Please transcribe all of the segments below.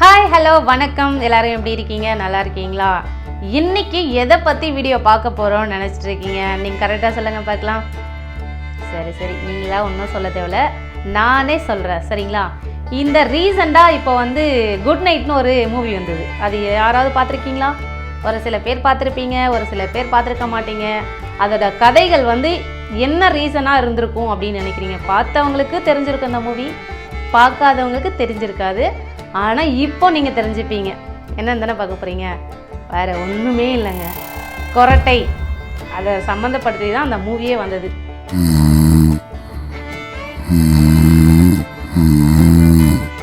Hi hello வணக்கம், எல்லாரும் எப்படி இருக்கீங்க? நல்லா இருக்கீங்களா? இன்னைக்கு எதை பற்றி வீடியோ பார்க்க போகிறோம்னு நினச்சிட்டு இருக்கீங்க? நீங்கள் கரெக்டாக சொல்லுங்கள் பார்க்கலாம். சரி நீங்களா ஒன்றும் சொல்ல தேவையில்ல, நானே சொல்கிறேன் சரிங்களா. இந்த ரீசெண்டாக இப்போ குட் நைட்னு ஒரு மூவி வந்தது. அது யாராவது பார்த்துருக்கீங்களா? ஒரு சில பேர் பார்த்துருப்பீங்க, ஒரு சில பேர் பார்த்துருக்க மாட்டீங்க. அதோட கதைகள் என்ன ரீசனாக இருந்திருக்கும் அப்படின்னு நினைக்கிறீங்க? பார்த்தவங்களுக்கு தெரிஞ்சிருக்கும் இந்த மூவி, பார்க்காதவங்களுக்கு தெரிஞ்சிருக்காது. ஆனால் இப்போ நீங்கள் தெரிஞ்சுப்பீங்க. என்னன்னு தானே பார்க்க போகிறீங்க? வேறு ஒன்றுமே இல்லைங்க, குரட்டை. அதை சம்மந்தப்படுத்தி தான் அந்த மூவியே வந்தது.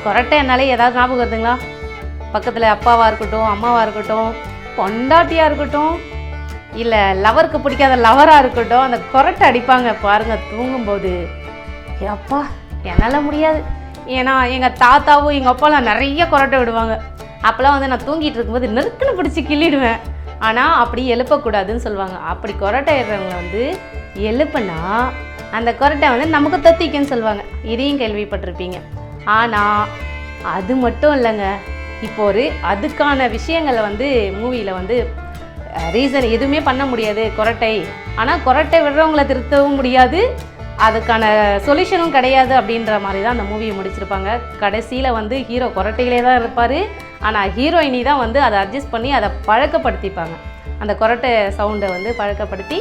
குரட்டைனாலே ஏதாவது ஞாபகம் வருதுங்களா? பக்கத்தில் அப்பாவாக இருக்கட்டும், அம்மாவாக இருக்கட்டும், பொண்டாட்டியாக இருக்கட்டும், இல்லை லவருக்கு பிடிக்காத லவராக இருக்கட்டும், அந்த குரட்டை அடிப்பாங்க பாருங்கள் தூங்கும்போது. அப்பா என்னால் முடியாது. ஏன்னா எங்கள் தாத்தாவும் எங்கள் அப்பாலாம் நிறைய குரட்டை விடுவாங்க. அப்போல்லாம் நான் தூங்கிட்டு இருக்கும்போது நெருக்குன்னு பிடிச்சி கிள்ளிடுவேன். ஆனால் அப்படி எழுப்பக்கூடாதுன்னு சொல்லுவாங்க. அப்படி குரட்டை இடுறவங்களை எழுப்புனா அந்த குரட்டை நமக்கு தத்திக்குன்னு சொல்லுவாங்க. இதையும் கேள்விப்பட்டிருப்பீங்க. ஆனால் அது மட்டும் இல்லைங்க, இப்போ அதுக்கான விஷயங்களை மூவியில் ரீசன் எதுவுமே பண்ண முடியாது குரட்டை. ஆனால் குரட்டை விடுறவங்களை திருத்தவும் முடியாது, அதுக்கான சொல்யூஷனும் கிடையாது அப்படின்ற மாதிரி தான் அந்த மூவியை முடிச்சிருப்பாங்க. கடைசியில் ஹீரோ குரட்டையிலே தான் இருப்பார். ஆனால் ஹீரோயினி தான் அதை அட்ஜஸ்ட் பண்ணி அதை பழக்கப்படுத்திப்பாங்க. அந்த குரட்டை சவுண்டை பழக்கப்படுத்தி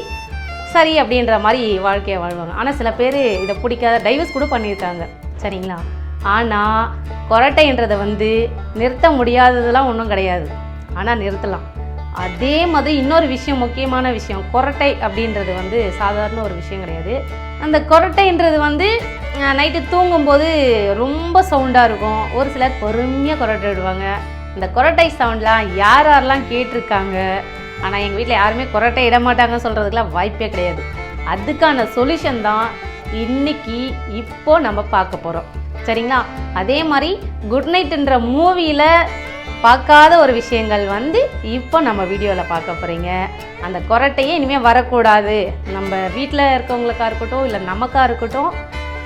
சரி அப்படின்ற மாதிரி வாழ்க்கையை வாழ்வாங்க. ஆனால் சில பேர் இதை பிடிக்காத டைவர்ஸ் கூட பண்ணியிருக்காங்க சரிங்களா. ஆனால் குரட்டைன்றதை நிறுத்த முடியாததெல்லாம் ஒன்றும் கிடையாது, ஆனால் நிறுத்தலாம். அதே மாதிரி இன்னொரு விஷயம், முக்கியமான விஷயம், குரட்டை அப்படின்றது சாதாரண ஒரு விஷயம் கிடையாது. அந்த குரட்டைன்றது நைட்டு தூங்கும்போது ரொம்ப சவுண்டாக இருக்கும். ஒரு சிலர் பொறுமையாக குரட்டை விடுவாங்க. இந்த குரட்டை சவுண்ட்லாம் யாரெல்லாம் கேட்டிருக்காங்க? ஆனால் எங்கள் வீட்டில் யாருமே குரட்டை இட மாட்டாங்கன்னு சொல்கிறதுக்கெலாம் வாய்ப்பே கிடையாது. அதுக்கான சொல்யூஷன் தான் இப்போ நம்ம பார்க்க போகிறோம் சரிங்களா. அதே மாதிரி குட் நைட்டுன்ற மூவியில் பார்க்காத ஒரு விஷயங்கள் இப்போ நம்ம வீடியோவில் பார்க்க போகிறீங்க. அந்த குரட்டையே இனிமேல் வரக்கூடாது. நம்ம வீட்டில் இருக்கவங்களுக்காக இருக்கட்டும், இல்லை நமக்காக இருக்கட்டும்,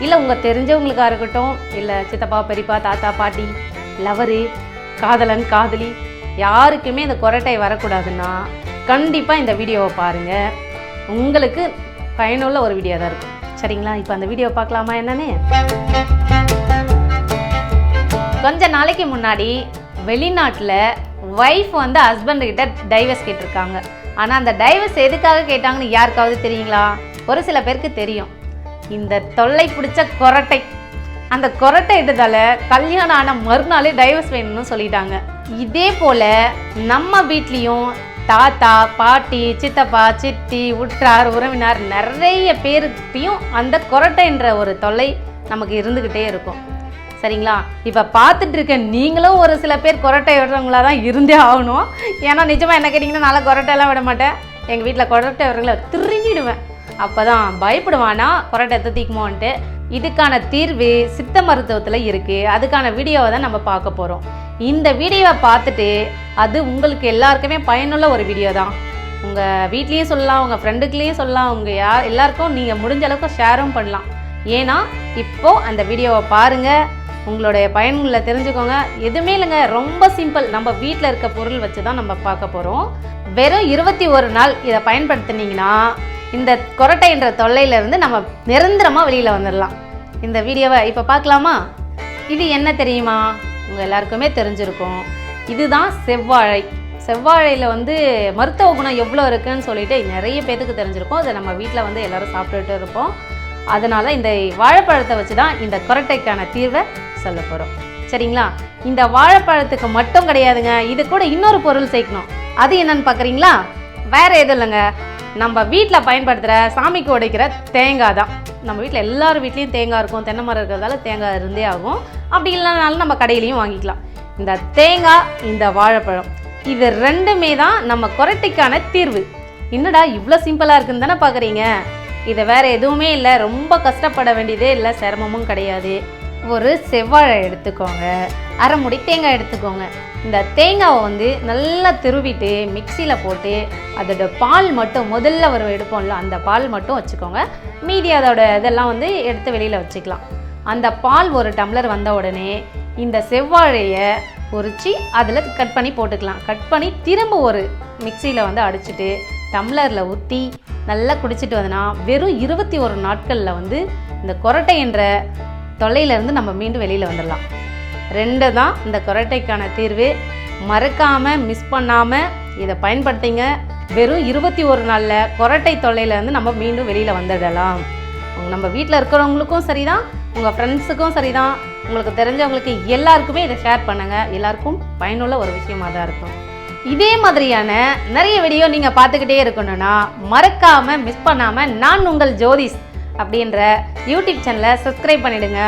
இல்லை உங்கள் தெரிஞ்சவங்களுக்காக இருக்கட்டும், இல்லை சித்தப்பா பெரியப்பா தாத்தா பாட்டி லவரு காதலன் காதலி யாருக்குமே இந்த குரட்டை வரக்கூடாதுன்னா கண்டிப்பாக இந்த வீடியோவை பாருங்கள். உங்களுக்கு பயனுள்ள ஒரு வீடியோ தான் இருக்கும் சரிங்களா. இப்போ அந்த வீடியோவை பார்க்கலாமா என்னன்னு? கொஞ்ச நாளைக்கு முன்னாடி வெளிநாட்டில் ஒய்ஃப் ஹஸ்பண்டுக்கிட்ட டைவர்ஸ் கேட்டிருக்காங்க. ஆனால் அந்த டைவர்ஸ் எதுக்காக கேட்டாங்கன்னு யாருக்காவது தெரியுங்களா? ஒரு சில பேருக்கு தெரியும். இந்த தொல்லை பிடிச்ச குரட்டை, அந்த குரட்டை இட்டதால் கல்யாணம் ஆன மறுநாளே டைவர்ஸ் வேணும்னு சொல்லிட்டாங்க. இதே போல் நம்ம வீட்லேயும் தாத்தா பாட்டி சித்தப்பா சித்தி உற்றார் உறவினார் நிறைய பேருக்கிட்டையும் அந்த குரட்டைன்ற ஒரு தொல்லை நமக்கு இருந்துக்கிட்டே இருக்கும் சரிங்களா. இப்போ பார்த்துட்டு இருக்க நீங்களும் ஒரு சில பேர் குரட்டை விடுறவங்களா தான் இருந்தே ஆகணும். ஏன்னா நிஜமாக என்ன கேட்டிங்கன்னா, நான் குரட்டையெல்லாம் விட மாட்டேன். எங்கள் வீட்டில் குரட்டை விடுறவங்கள திரும்பிடுவேன். அப்போ தான் பயப்படுவானா குரட்டை தீக்குமோன்ட்டு. இதுக்கான தீர்வு சித்த மருத்துவத்தில் இருக்குது. அதுக்கான வீடியோவை தான் நம்ம பார்க்க போகிறோம். இந்த வீடியோவை பார்த்துட்டு அது உங்களுக்கு எல்லாருக்குமே பயனுள்ள ஒரு வீடியோ தான். உங்கள் வீட்லேயும் சொல்லலாம், உங்கள் ஃப்ரெண்டுக்குலேயும் சொல்லலாம், உங்கள் எல்லாருக்கும் நீங்கள் முடிஞ்ச அளவுக்கு ஷேரும் பண்ணலாம். ஏன்னா இப்போது அந்த வீடியோவை பாருங்கள், உங்களுடைய பயன்களை தெரிஞ்சுக்கோங்க. எதுவுமே இல்லைங்க, ரொம்ப சிம்பிள். நம்ம வீட்டில் இருக்க பொருள் வச்சு தான் நம்ம பார்க்க போகிறோம். வெறும் 21 நாள் இதை பயன்படுத்தினீங்கன்னா இந்த குரட்டைன்ற தொல்லையிலேருந்து நம்ம நிரந்தரமாக வெளியில் வந்துடலாம். இந்த வீடியோவை இப்போ பார்க்கலாமா? இது என்ன தெரியுமா? உங்கள் எல்லாருக்குமே தெரிஞ்சிருக்கும். இதுதான் செவ்வாழை. செவ்வாழையில் மருத்துவ குணம் எவ்வளோ இருக்குதுன்னு சொல்லிட்டு நிறைய பேருக்கு தெரிஞ்சிருக்கும். அதை நம்ம வீட்டில் எல்லோரும் சாப்பிட்டுட்டு இருப்போம். அதனால் இந்த வாழைப்பழத்தை வச்சு தான் இந்த குரட்டைக்கான தீர்வை சொல்ல போகிறோம் சரிங்களா. இந்த வாழைப்பழத்துக்கு மட்டும் கிடையாதுங்க, இது கூட இன்னொரு பொருள் சேர்க்கணும். அது என்னன்னு பார்க்குறீங்களா? வேறு எதுவும் இல்லைங்க, நம்ம வீட்டில் பயன்படுத்துகிற சாமிக்கு உடைக்கிற தேங்காய் தான். நம்ம வீட்டில் எல்லார் வீட்லேயும் தேங்காய் இருக்கும், தென்னை மரம் இருக்கிறதால தேங்காய் இருந்தே ஆகும். அப்படி இல்லைனாலும் நம்ம கடையிலையும் வாங்கிக்கலாம். இந்த தேங்காய், இந்த வாழைப்பழம், இது ரெண்டுமே தான் நம்ம குரட்டைக்கான தீர்வு. என்னடா இவ்வளோ சிம்பிளாக இருக்குன்னு தானே பார்க்குறீங்க? இதை வேறு எதுவுமே இல்லை, ரொம்ப கஷ்டப்பட வேண்டியதே இல்லை, சிரமமும் கிடையாது. ஒரு செவ்வாழை எடுத்துக்கோங்க, அரை முடி தேங்காய் எடுத்துக்கோங்க. இந்த தேங்காவை நல்லா திருவிட்டு மிக்சியில் போட்டு அதோட பால் மட்டும் முதல்ல எடுப்போம்ல, அந்த பால் மட்டும் வச்சுக்கோங்க. மீதி அதோட இதெல்லாம் எடுத்து வெளியில் வச்சுக்கலாம். அந்த பால் ஒரு டம்ளர் வந்த உடனே இந்த செவ்வாழையை பொரிச்சு அதில் கட் பண்ணி போட்டுக்கலாம். கட் பண்ணி திரும்ப ஒரு மிக்சியில் வந்து அடிச்சுட்டு டம்ளரில் ஊற்றி நல்லா குடிச்சிட்டு வந்தோன்னா வெறும் 21 நாட்களில் வந்து இந்த குரட்டை என்ற தொல்லையிலேருந்து நம்ம மீண்டும் வெளியில் வந்துடலாம். 2 தான் இந்த குரட்டைக்கான தீர்வு. மறக்காமல் மிஸ் பண்ணாமல் இதை பயன்படுத்திங்க. வெறும் 21 நாளில் குரட்டை தொல்லையிலேருந்து நம்ம மீண்டும் வெளியில் வந்துடலாம். நம்ம வீட்டில் இருக்கிறவங்களுக்கும் சரிதான், உங்கள் ஃப்ரெண்ட்ஸுக்கும் சரிதான், உங்களுக்கு தெரிஞ்சவங்களுக்கு எல்லாருக்குமே இதை ஷேர் பண்ணுங்கள். எல்லாருக்கும் பயனுள்ள ஒரு விஷயமாக தான் இருக்கும். இதே மாதிரியான நிறைய வீடியோ நீங்கள் பார்த்துக்கிட்டே இருக்கணும்னா மறக்காமல் மிஸ் பண்ணாமல் நான் உங்கள் ஜோதிஸ் அப்படின்ற யூடியூப் சேனலை சப்ஸ்கிரைப் பண்ணிவிடுங்க.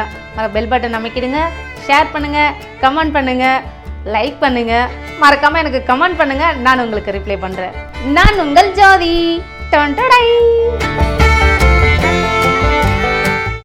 பெல் பட்டன் அமைக்கிடுங்க, ஷேர் பண்ணுங்கள், கமெண்ட் பண்ணுங்கள், லைக் பண்ணுங்கள். மறக்காமல் எனக்கு கமெண்ட் பண்ணுங்கள், நான் உங்களுக்கு ரிப்ளை பண்ணுறேன். நான் உங்கள் ஜோதி. டொண்டடை.